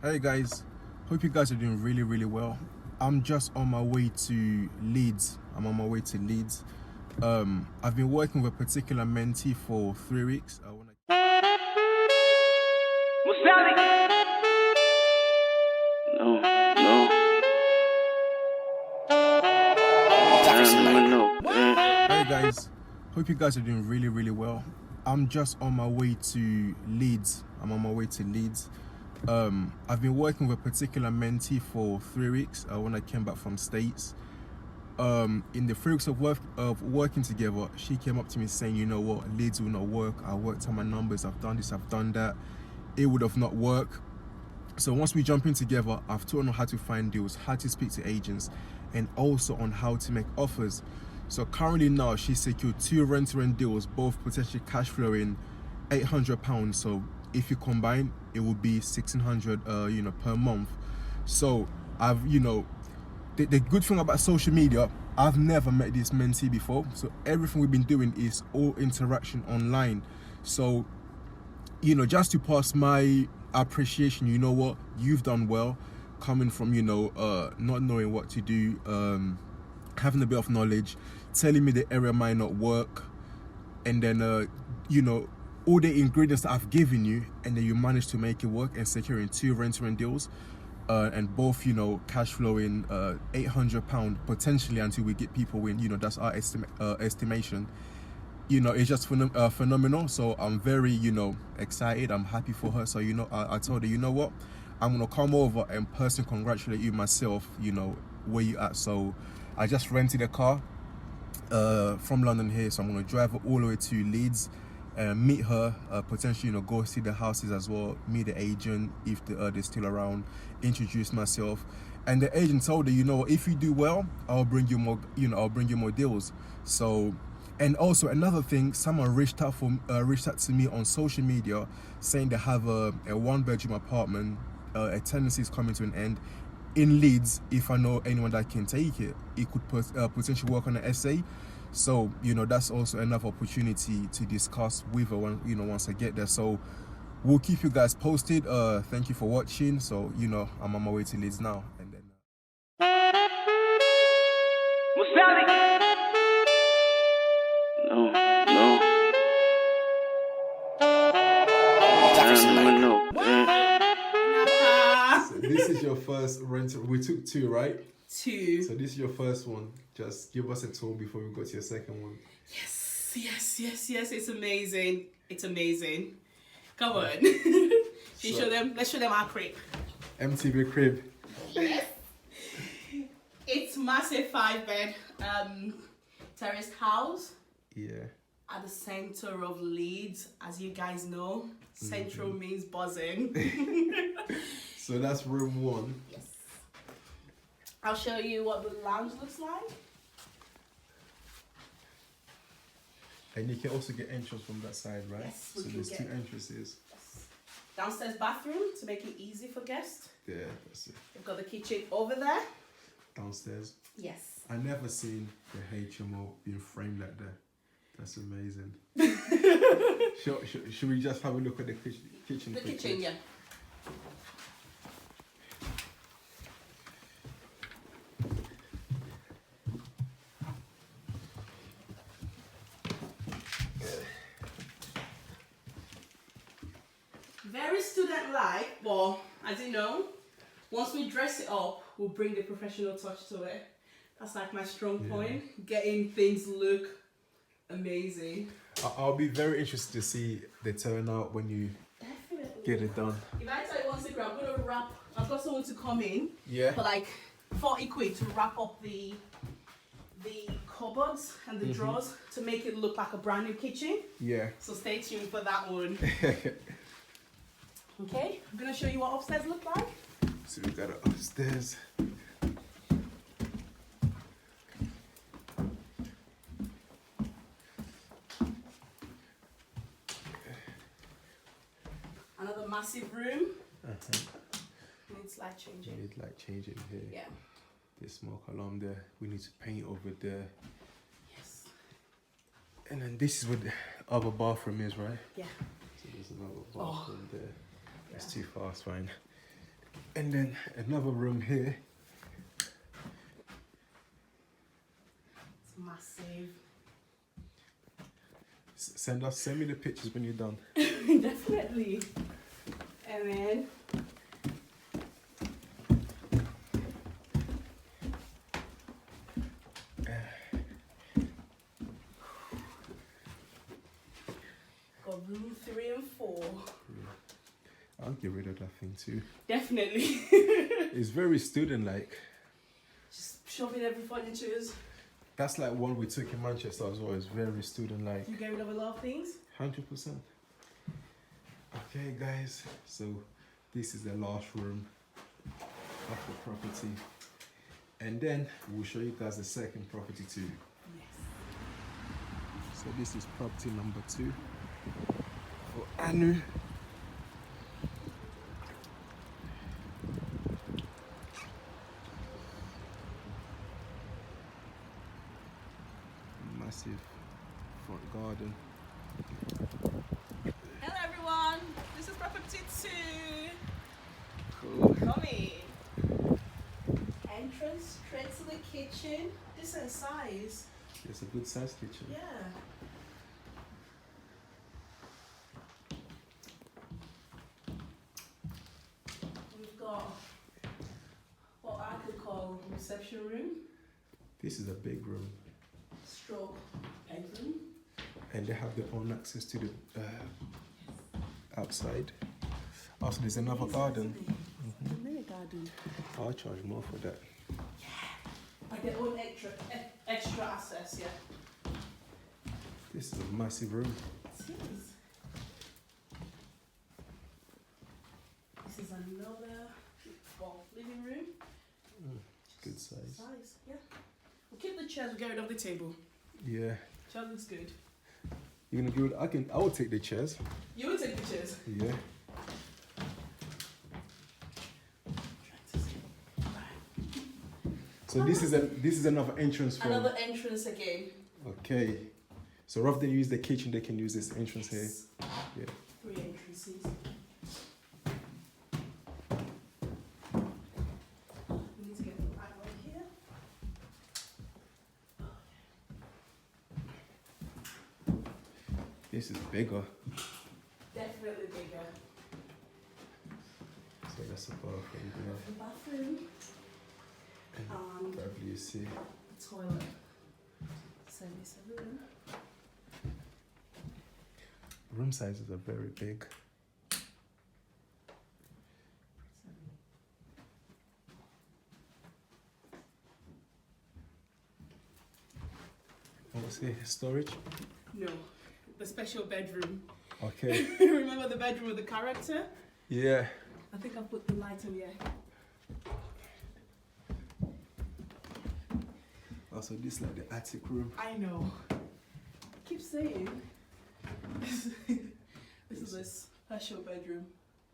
Hey guys, hope you guys are doing really well. I'm just on my way to Leeds. I've been working with a particular mentee for 3 weeks. No, no. Hey guys, hope you guys are doing really well. I'm just on my way to Leeds. I've been working with a particular mentee for 3 weeks when I came back from States. In the 3 weeks of working together, she came up to me saying, you know what, Leeds will not work. I worked on my numbers, I've done this, I've done that. It would have not worked. So once we jump in together, I've taught her how to find deals, how to speak to agents, and also on how to make offers. So currently now she's secured 2 rent-to-rent deals, both potentially cash flowing £800. So if you combine, it will be 1,600, per month. So the good thing about social media, I've never met this mentee before. So everything we've been doing is all interaction online. So just to pass my appreciation, you know what, you've done well, coming from not knowing what to do, having a bit of knowledge, telling me the area might not work, and then all the ingredients that I've given you, and then you managed to make it work and securing 2 rent-to-rent deals, and both cash flowing £800 potentially until we get people in. That's our estimation. It's just phenomenal. So I'm very excited. I'm happy for her. So I told her, you know what, I'm gonna come over and personally congratulate you myself, where you at. So I just rented a car from London here, so I'm gonna drive her all the way to Leeds and meet her, potentially go see the houses as well, meet the agent if they're still around, introduce myself. And the agent told her, if you do well, I'll bring you more deals. So, and also another thing, someone reached out to me on social media saying they have a 1-bedroom apartment, a tenancy is coming to an end in Leeds. If I know anyone that can take it, it could potentially work on an essay. So that's also another opportunity to discuss with her when once I get there. So we'll keep you guys posted. Thank you for watching. So I'm on my way to Leeds now, and then No, no. so this is your first rental. We took 2, right? 2. So this is your first one. Just give us a tour before we go to your second one. Yes. It's amazing. Come on. Let's show them our crib. MTV crib. Yes. It's massive 5-bed terraced house. Yeah. At the center of Leeds, as you guys know, central means buzzing. So that's room 1. Yes. I'll show you what the lounge looks like. And you can also get entrance from that side, right? Yes, so there's 2 entrances. Yes. Downstairs bathroom to make it easy for guests. Yeah, that's it. We've got the kitchen over there. Downstairs. Yes. I never seen the HMO being framed like that. That's amazing. Should we just have a look at the kitchen? The kitchen, yeah. Very student-like, but as you know, once we dress it up, we'll bring the professional touch to it. That's like my strong point, getting things look amazing. I'll be very interested to see the turnout when you get it done. If I tell you one secret, I'm gonna wrap. I've got someone to come in. Yeah. For like 40 quid to wrap up the cupboards and the drawers to make it look like a brand new kitchen. Yeah. So stay tuned for that one. Okay, I'm gonna show you what upstairs look like. So we got it upstairs. Another massive room. Needs light changing. Need light changing here. Yeah. There's smoke alarm there. We need to paint over there. Yes. And then this is what the other bathroom is, right? Yeah. So there's another bathroom there. It's too fast, fine. And then another room here. It's massive. Send me the pictures when you're done. Definitely. And then got room 3 and 4. I'll get rid of that thing too. Definitely. It's very student-like. Just shoving every furnitures. That's like one we took in Manchester as well. It's very student-like. You get rid of a lot of things. 100%. Okay, guys. So this is the last room of the property, and then we'll show you guys the second property too. Yes. So this is property number 2 for Anu. Massive front garden. Hello everyone. This is property 2. Cool. Come in. Entrance straight to the kitchen. Decent size. It's a good sized kitchen. Yeah. We've got what I could call reception room, This is a big room, stroke bedroom. and they have their own access to the outside. Also, there's another garden. The mini garden. I'll charge more for that. Like their own extra access, yeah. This is a massive room. It is. This is another living room. Good size. Yeah. We'll keep the chairs, we'll get rid of the table. Yeah. Chair looks good. You're gonna give it? I will take the chairs. You will take the chairs. Yeah. So this is another entrance from. Another entrance again. Okay. So rather than use the kitchen, they can use this entrance here. Yeah. 3 entrances. We need to get the right one here. This is bigger. Definitely bigger. So that's a bathroom there. The bathroom. And Probably you see. toilet. Service room. Room sizes are very big. What's here? Storage? No, the special bedroom. Okay. Remember the bedroom with the character? Yeah. I think I put the light on here. Also, this is like the attic room. I know. I keep saying. This is a special bedroom.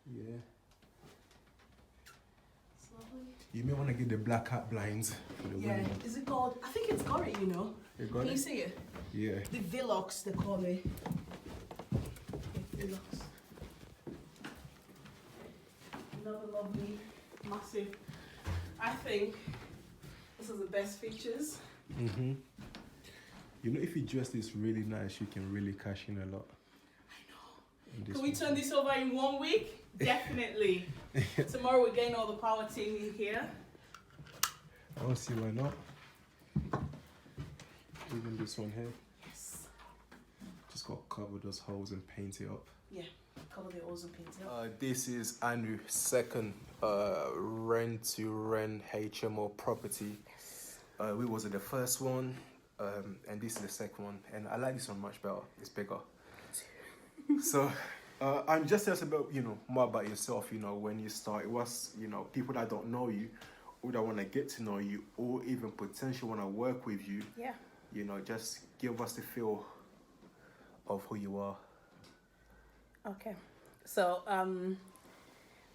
Yeah. It's lovely. You may want to get the black hat blinds for the Yeah, window. is it called? I think it's got it, you know. You got Can you it? see it? Yeah. The Velox, they call it. Velox. Another lovely, massive. I think this is the best features. Mm-hmm. You know, if you dress this really nice, you can really cash in a lot. I know. Can we turn this over in 1 week? Definitely. Tomorrow we're getting all the power team in here. I don't see why not. Even this one here. Yes. Just got to cover those holes and paint it up. Yeah. Cover the holes and paint it up. This is Anu's second rent-to-rent HMO property. We was at the first one, and this is the second one. And I like this one much better. It's bigger. So, I'm just tell us about, more about yourself, when you start. It was, people that don't know you, or that want to get to know you, or even potentially want to work with you. Yeah. Just give us the feel of who you are. Okay. So,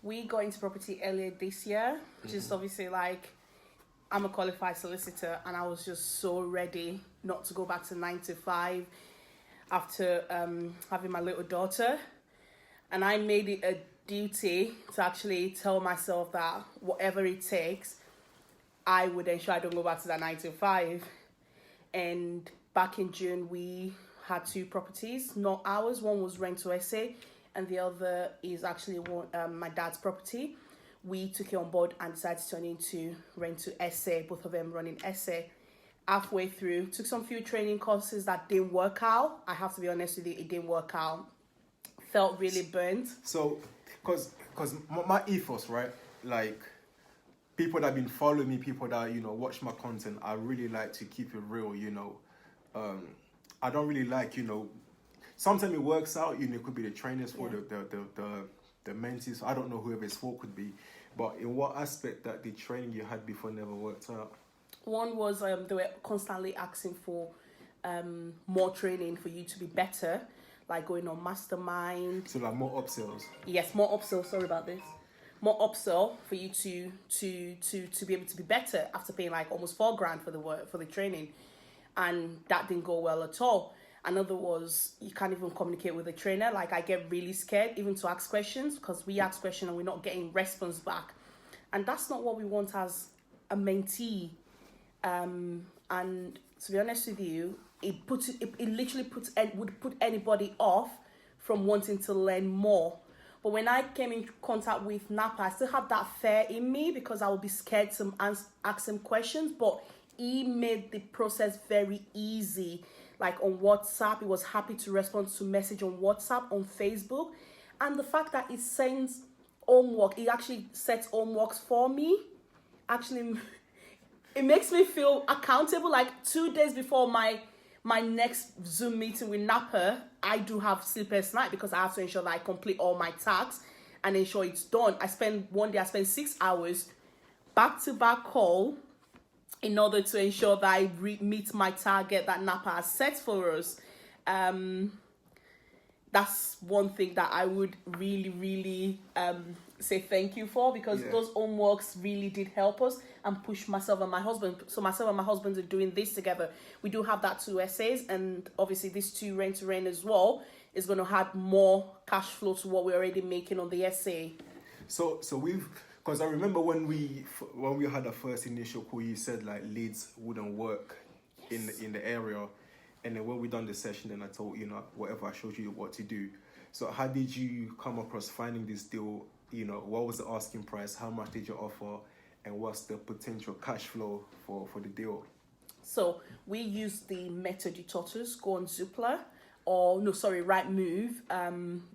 we got into property earlier this year, which is obviously like, I'm a qualified solicitor and I was just so ready not to go back to 9 to 5 after having my little daughter. And I made it a duty to actually tell myself that whatever it takes, I would ensure I don't go back to that 9 to 5. And back in June, we had 2 properties, not ours. One was rent to SA, and the other is actually my dad's property. We took it on board and decided to turn it into rent to SA, both of them running SA. Halfway through, took some few training courses that didn't work out. I have to be honest with you, it didn't work out. Felt really burnt. So, because my ethos, right? Like, people that have been following me, people that, watch my content, I really like to keep it real, I don't really like, sometimes it works out, it could be the trainers for the mentees. I don't know whoever it's for could be. But in what aspect that the training you had before never worked out? One was they were constantly asking for more training for you to be better, like going on mastermind. So like more upsells. Yes, more upsell. Sorry about this. More upsell for you to be able to be better after paying like almost $4,000 for the training, and that didn't go well at all. Another was you can't even communicate with the trainer. Like I get really scared even to ask questions because we ask questions and we're not getting response back, and that's not what we want as a mentee. And to be honest with you, it literally would put anybody off from wanting to learn more. But when I came in contact with Napa, I still had that fear in me because I would be scared to ask him questions. But he made the process very easy. Like on WhatsApp, he was happy to respond to message on WhatsApp, on Facebook. And the fact that he sends homework, he actually sets homeworks for me. Actually, it makes me feel accountable. Like 2 days before my next Zoom meeting with Napa, I do have sleepless night because I have to ensure that I complete all my tasks and ensure it's done. I spend 6 hours back-to-back call in order to ensure that I meet my target that Napa has set for us. That's one thing that I would really, really say thank you for, because those homeworks really did help us and push myself and my husband. So myself and my husband are doing this together. We do have that 2 essays, and obviously this 2 rent-to-rent as well is going to add more cash flow to what we're already making on the essay. So we've, because I remember when we had our first initial call, you said like leads wouldn't work in the area. And then when we done the session, then I told whatever, I showed you what to do. So how did you come across finding this deal? What was the asking price? How much did you offer? And what's the potential cash flow for the deal? So we use the method you taught us, go on Zoopla, Rightmove,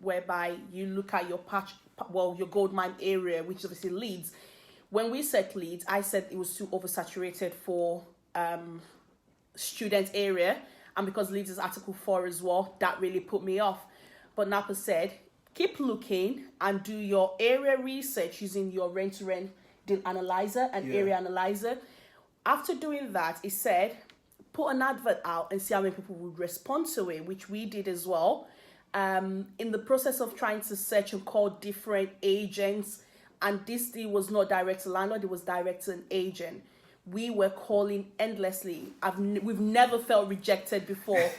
whereby you look at your your goldmine area, which is obviously Leeds. When we set Leeds, I said it was too oversaturated for student area. And because Leeds is Article 4 as well, that really put me off. But Napa said, keep looking and do your area research using your rent-to-rent deal analyzer and area analyzer. After doing that, he said, put an advert out and see how many people would respond to it, which we did as well. In the process of trying to search and call different agents, and this deal was not direct to landlord, it was direct to an agent. We were calling endlessly. We've never felt rejected before.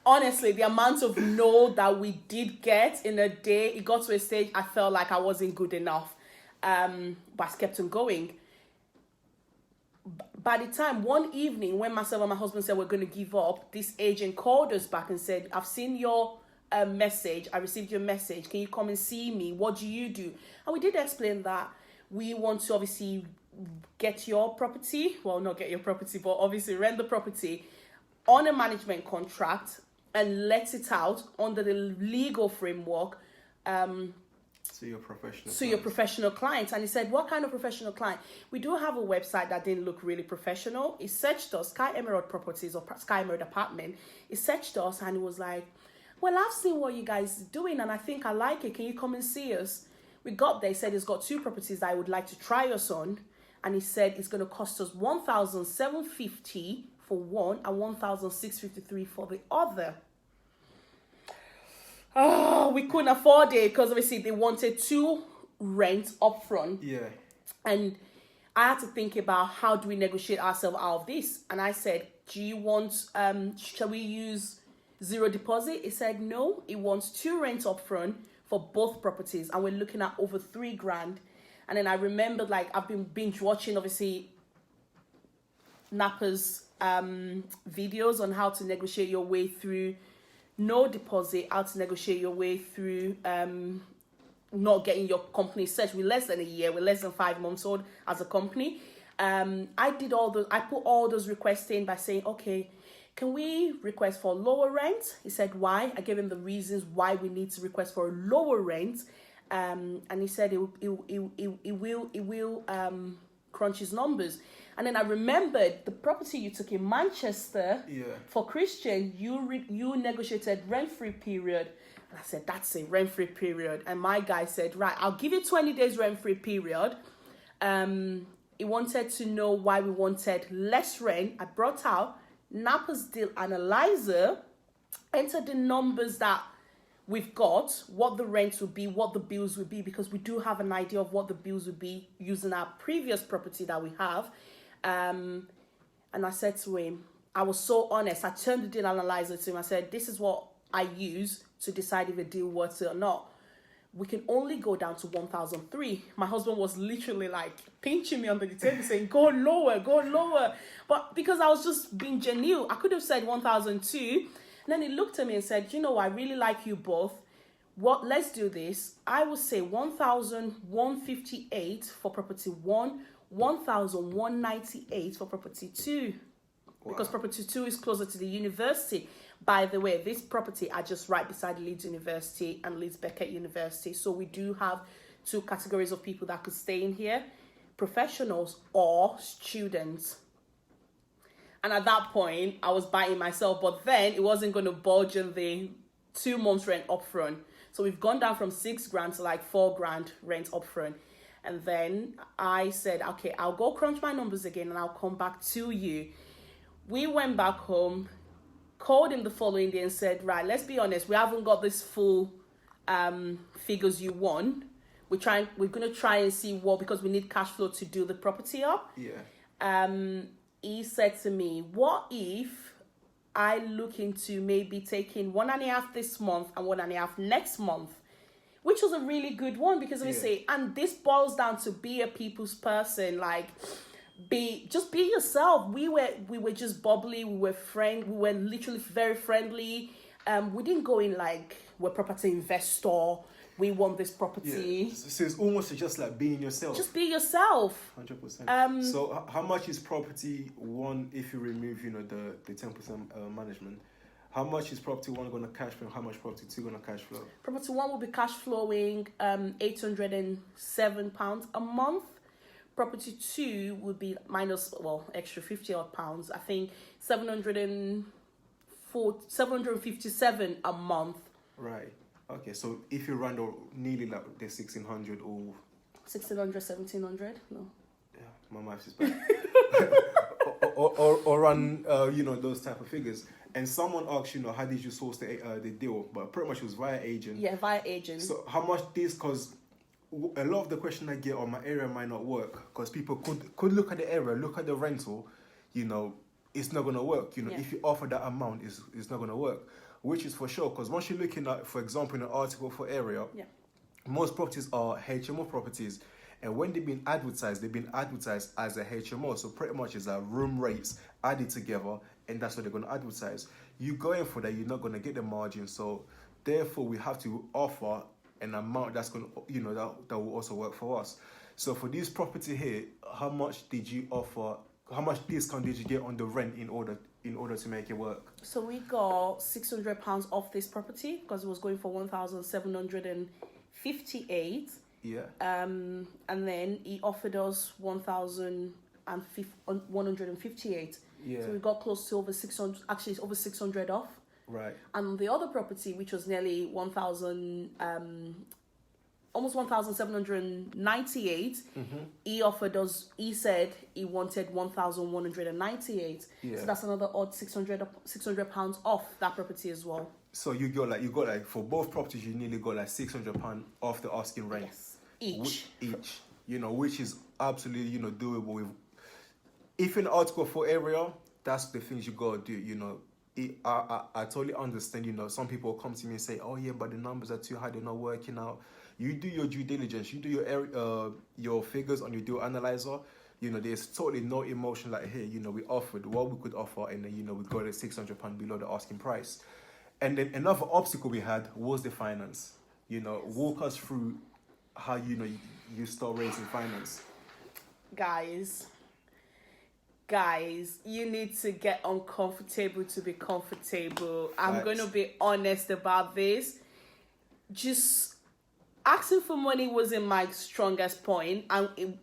Honestly, the amount of no that we did get in a day, it got to a stage I felt like I wasn't good enough. But I kept on going. By the time, one evening, when myself and my husband said we're going to give up, this agent called us back and said, I've seen your message. I received your message. Can you come and see me? What do you do? And we did explain that we want to obviously get your property, not get your property, but obviously rent the property on a management contract and let it out under the legal framework to your professional clients. And he said, what kind of professional client? We do have a website that didn't look really professional. He searched us, Sky Emerald Properties or Sky Emerald Apartment. He searched us and he was like, well, I've seen what you guys are doing and I think I like it. Can you come and see us? We got there. He said he's got 2 properties that I would like to try us on. And he said it's going to cost us $1,750 for one and $1,653 for the other. Oh, we couldn't afford it because obviously they wanted 2 rent up front. Yeah. And I had to think about how do we negotiate ourselves out of this. And I said, do you want, shall we use 0 deposit? He said, no, he wants 2 rent up front for both properties, and we're looking at over 3 grand. And then I remembered, like, I've been binge watching, obviously, Napa's videos on how to negotiate your way through no deposit, how to negotiate your way through not getting your company searched. We're less than a year, we're less than 5 months old as a company. I put all those requests in by saying, okay, can we request for lower rent? He said, why? I gave him the reasons why we need to request for a lower rent. And he said it will crunch his numbers. And then I remembered the property you took in Manchester for Christian, you negotiated rent-free period. And I said, that's a rent-free period. And my guy said, right, I'll give you 20 days rent-free period. He wanted to know why we wanted less rent. I brought out Napa's deal analyzer, entered the numbers that we've got, what the rent would be, what the bills would be, because we do have an idea of what the bills would be using our previous property that we have. And I said to him, I was so honest. I turned the deal analyzer to him. I said, this is what I use to decide if a deal worth it or not. We can only go down to 1,003. My husband was literally like pinching me under the table saying, go lower, go lower. But because I was just being genuine, I could have said 1,002. And then he looked at me and said, you know, I really like you both. Let's do this. I would say 1,158 for property 1, 1,198 for property 2. Wow. Because property 2 is closer to the university. By the way, this property are just right beside Leeds University and Leeds Beckett University. So we do have 2 categories of people that could stay in here, professionals or students. And at that point, I was biting myself, but then it wasn't going to budge on the 2 months rent upfront. So we've gone down from 6 grand to like 4 grand rent upfront. And then I said, okay, I'll go crunch my numbers again and I'll come back to you. We went back home, called him the following day and said, right, let's be honest, we haven't got this full figures you want. We're going to try and see what, because we need cash flow to do the property up. Yeah. He said to me, what if I look into maybe taking 1.5 this month and 1.5 next month? Which was a really good one, because we say, and this boils down to be a people's person, like be yourself. We were just bubbly, we were literally very friendly. We didn't go in like we're property investor, we want this property. Yeah. So it's almost just like being yourself. Just be yourself. 100%. So how much is property 1 if you remove, the 10% management? How much is property 1 going to cash flow? How much property 2 going to cash flow? Property 1 will be cash flowing £807 a month. Property 2 would be minus, extra 50 odd pounds. I think 757 a month. Right. Okay. So if you run nearly like the 1,600 or 1,600, 1,700, no. Yeah, my maths is bad. or run, those type of figures. And someone asked, how did you source the deal? But pretty much it was via agent. Yeah, via agent. So how much this? Because a lot of the question I get on my area might not work, because people could look at the area, look at the rental, it's not going to work. If you offer that amount, it's not going to work, which is for sure. Because once you're looking at, for example, in an article for area, most properties are HMO properties. And when they've been advertised as a HMO. So pretty much it's room rates added together, and that's what they're going to advertise. You go in for that, you're not going to get the margin. So therefore, we have to offer an amount that's going to, that will also work for us. So for this property here, how much did you offer? How much discount did you get on the rent in order to make it work? So we got £600 off this property because it was going for 1,758. Yeah. And then he offered us 1,158. Yeah. So we got close to over 600. Actually, it's over 600 off. Right. And the other property, which was nearly 1,000, almost 1,798, he offered us. He said he wanted 1,198. Yeah. So that's another odd 600 pounds off that property as well. So you got like for both properties, you nearly got like £600 off the asking rent. Yes. Each. Which is absolutely doable. If in an article for area, that's the things you gotta do. I totally understand. You know, some people come to me and say, "Oh yeah, but the numbers are too high; they're not working out." You do your due diligence. You do your figures on your deal analyzer. You know, there's totally no emotion like, "Hey, you know, we offered what we could offer, and then, you know, we got it £600 below the asking price." And then another obstacle we had was the finance. You know, walk us through how, you know, you start raising finance. Guys, you need to get uncomfortable to be comfortable. I'm Facts. going to be honest about this. Just asking for money wasn't my strongest point, and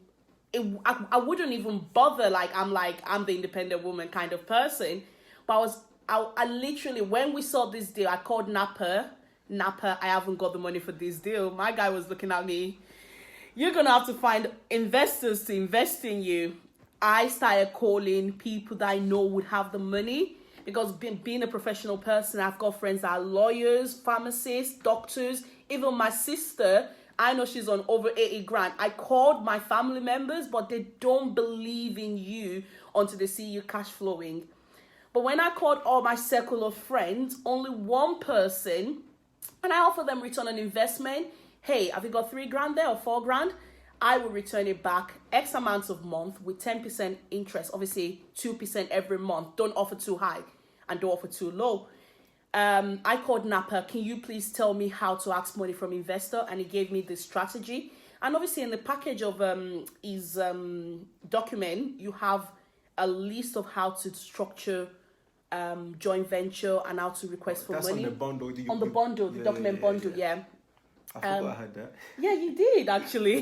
I wouldn't even bother. I'm the independent woman kind of person. But I literally, when we saw this deal, I called Napa, I haven't got the money for this deal. My guy was looking at me, "You're gonna have to find investors to invest in you." I started calling people that I know would have the money, because being a professional person, I've got friends that are lawyers, pharmacists, doctors. Even my sister, I know she's on over 80 grand. I called my family members, but they don't believe in you until they see you cash flowing. But when I called all my circle of friends, only one person, and I offer them return on investment. "Hey, have you got 3 grand there or 4 grand? I will return it back X amount of month with 10% interest. Obviously, 2% every month. Don't offer too high and don't offer too low." I called Napa. "Can you please tell me how to ask money from investor?" And he gave me this strategy. And obviously, in the package of his document, you have a list of how to structure joint venture and how to request for money. That's on the bundle. The document bundle, yeah. I forgot I had that. Yeah, you did actually.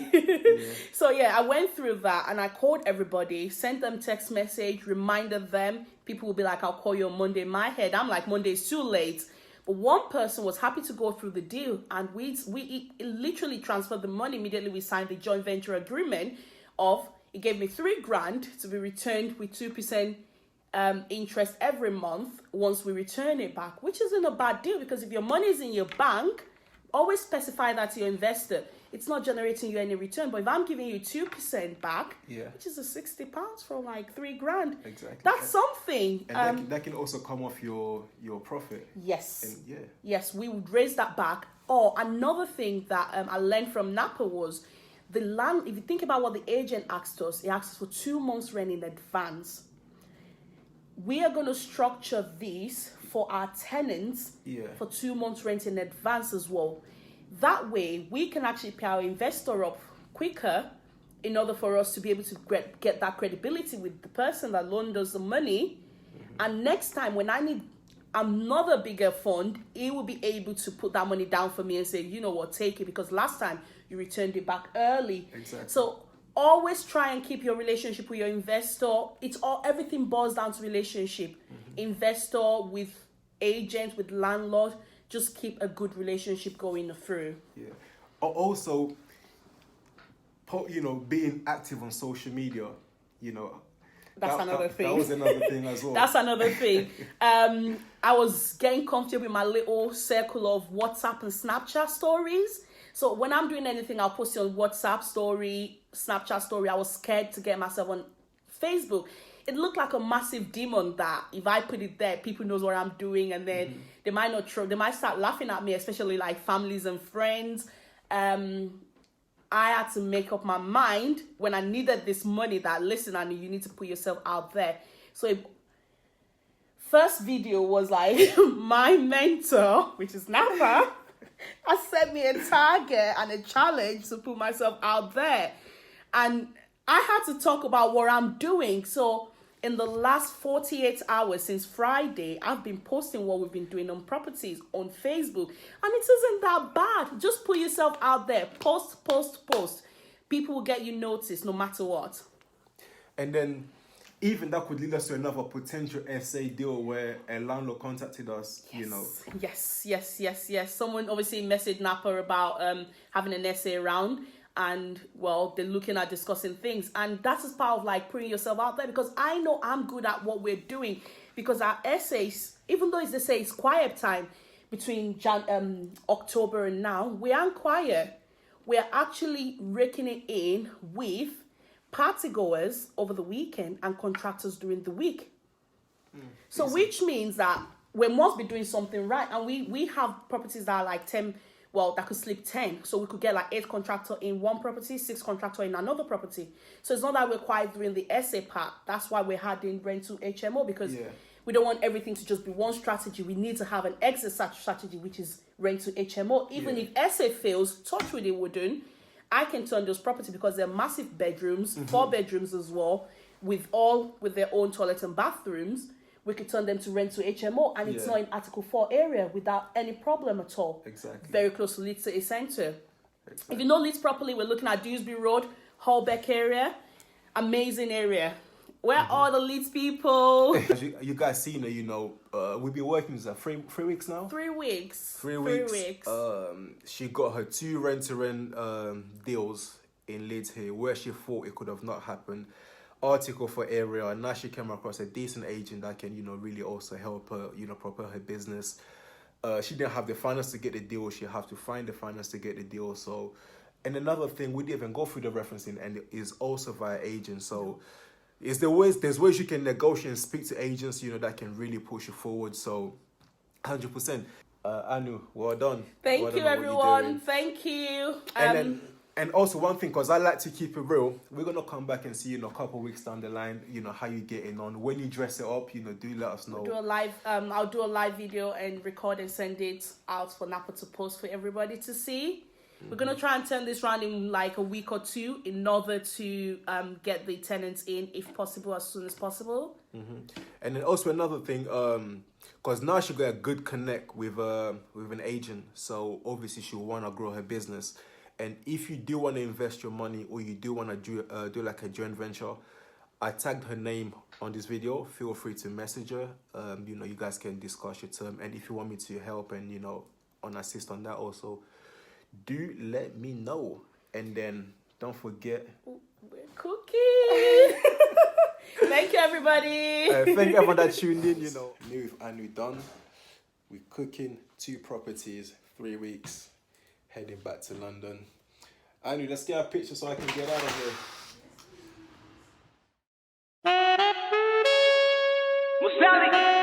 So I went through that and I called everybody, sent them text message, reminded them. People will be like, "I'll call you on Monday." In my head, I'm like, Monday is too late. But one person was happy to go through the deal, and we literally transferred the money immediately. We signed the joint venture agreement it gave me 3 grand to be returned with 2% interest every month once we return it back, which isn't a bad deal, because if your money is in your bank, always specify that to your investor. It's not generating you any return, but if I'm giving you 2% back, which is a £60 for like 3 grand, exactly, that's something. And that can also come off your profit. Yes. And yes, we would raise that back. Or another thing that I learned from Napa was the land. If you think about what the agent asked us, he asked us for 2 months rent in advance. We are going to structure this for our tenants for 2 months rent in advance as well. That way, we can actually pay our investor up quicker in order for us to be able to get that credibility with the person that loaned us the money. And next time, when I need another bigger fund, he will be able to put that money down for me and say, "You know what, take it, because last time you returned it back early." Exactly. So always try and keep your relationship with your investor. Everything boils down to relationship. Investor with agent, with landlord. Just keep a good relationship going through. Yeah. Also, being active on social media, That's another thing. That was another thing as well. That's another thing. I was getting comfortable with my little circle of WhatsApp and Snapchat stories. So when I'm doing anything, I'll post it on WhatsApp story, Snapchat story. I was scared to get myself on Facebook. It looked like a massive demon that if I put it there, people knows what I'm doing, and then they might not they might start laughing at me, especially like families and friends. I had to make up my mind when I needed this money that, listen, Annie, you need to put yourself out there. So first video was like my mentor, which is Napa, has set me a target and a challenge to put myself out there. And I had to talk about what I'm doing. So in the last 48 hours since Friday, I've been posting what we've been doing on properties on Facebook. And it isn't that bad. Just put yourself out there. Post, post, post. People will get you noticed no matter what. And then even that could lead us to another potential SA deal where a landlord contacted us, Yes. Someone obviously messaged Napa about having an SA round. And well, they're looking at discussing things, and that is part of like putting yourself out there, because I know I'm good at what we're doing, because our essays, even though they say it's quiet time between October and now, we aren't quiet. We're actually raking it in with partygoers over the weekend and contractors during the week. So which means that we must be doing something right. And we have properties that are like 10, well, that could sleep 10. So we could get like 8 contractor in one property, 6 contractor in another property. So it's not that we're quite doing the SA part. That's why we're adding rental HMO, because we don't want everything to just be one strategy. We need to have an exit strategy, which is rental HMO. Even if SA fails, touch with it wouldn't. I can turn those properties, because they're massive bedrooms, 4 bedrooms as well, with their own toilets and bathrooms. We could turn them to rental HMO, and it's not in Article 4 area without any problem at all. Exactly. Very close to Leeds City Centre. Exactly. If you know Leeds properly, we're looking at Dewsbury Road, Holbeck area. Amazing area. Where are the Leeds people? As you guys see, we've been working for 3 weeks now. 3 weeks. 3 weeks. She got her 2 rent-to-rent deals in Leeds here, where she thought it could have not happened. Article for area, and now she came across a decent agent that can, really also help her, propel her business. She didn't have the finance to get the deal. She have to find the finance to get the deal. So, and another thing, we didn't even go through the referencing, and it is also via agents. So, there's ways you can negotiate and speak to agents, that can really push you forward. So, 100%. Anu, well done. Thank you, everyone. Thank you. And also one thing, because I like to keep it real, we're going to come back and see you in a couple of weeks down the line, how you getting on. When you dress it up, do let us know. I'll do a live video and record and send it out for Napa to post for everybody to see. We're going to try and turn this round in like a week or 2 in order to get the tenants in, if possible, as soon as possible. And then also another thing, because now she's got a good connect with an agent. So obviously she'll want to grow her business. And if you do want to invest your money, or you do want to do like a joint venture, I tagged her name on this video. Feel free to message her. You guys can discuss your term. And if you want me to help and, assist on that also, do let me know. And then don't forget, we're cooking. Thank you, everybody. Thank you everyone that tuned in. New with Anu done. We're cooking 2 properties, 3 weeks. Heading back to London. Anu, let's get a picture so I can get out of here. Musali.